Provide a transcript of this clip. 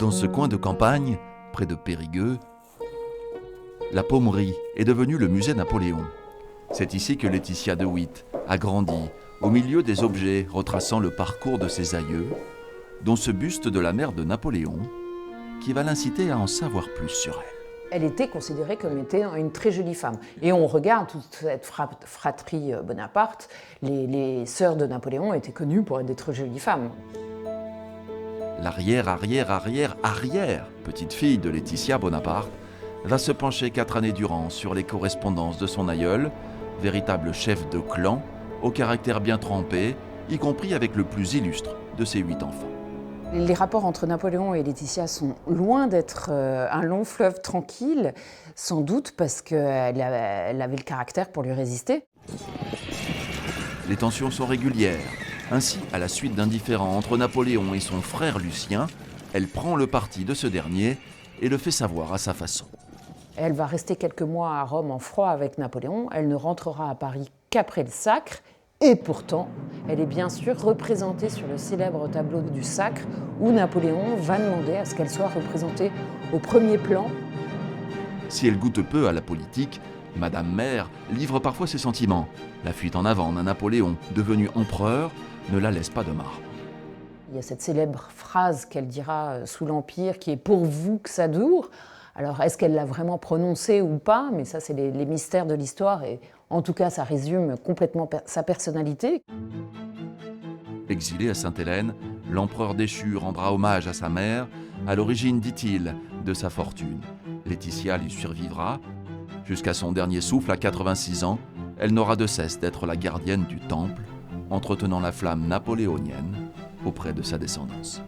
Dans ce coin de campagne, près de Périgueux, la Pommerie est devenue le musée Napoléon. C'est ici que Laetitia de Witt a grandi, au milieu des objets retraçant le parcours de ses aïeux, dont ce buste de la mère de Napoléon, qui va l'inciter à en savoir plus sur elle. Elle était considérée comme étant une très jolie femme. Et on regarde toute cette fratrie Bonaparte, les sœurs de Napoléon étaient connues pour être des très jolies femmes. L'arrière petite-fille de Laetitia Bonaparte va se pencher 4 années durant sur les correspondances de son aïeul, véritable chef de clan, au caractère bien trempé, y compris avec le plus illustre de ses 8 enfants. Les rapports entre Napoléon et Laetitia sont loin d'être un long fleuve tranquille, sans doute parce qu'elle avait le caractère pour lui résister. Les tensions sont régulières. Ainsi, à la suite d'un différend entre Napoléon et son frère Lucien, elle prend le parti de ce dernier et le fait savoir à sa façon. Elle va rester quelques mois à Rome en froid avec Napoléon. Elle ne rentrera à Paris qu'après le Sacre. Et pourtant, elle est bien sûr représentée sur le célèbre tableau du Sacre où Napoléon va demander à ce qu'elle soit représentée au premier plan. Si elle goûte peu à la politique, Madame Mère livre parfois ses sentiments. La fuite en avant d'un Napoléon devenu empereur ne la laisse pas de marbre. Il y a cette célèbre phrase qu'elle dira sous l'Empire qui est « pour vous que ça dure ». Alors, est-ce qu'elle l'a vraiment prononcée ou pas? Mais ça, c'est les mystères de l'histoire. Et en tout cas, ça résume complètement sa personnalité. Exilé à Sainte-Hélène, l'empereur déchu rendra hommage à sa mère, à l'origine, dit-il, de sa fortune. Laetitia lui survivra. Jusqu'à son dernier souffle, à 86 ans, elle n'aura de cesse d'être la gardienne du temple, entretenant la flamme napoléonienne auprès de sa descendance.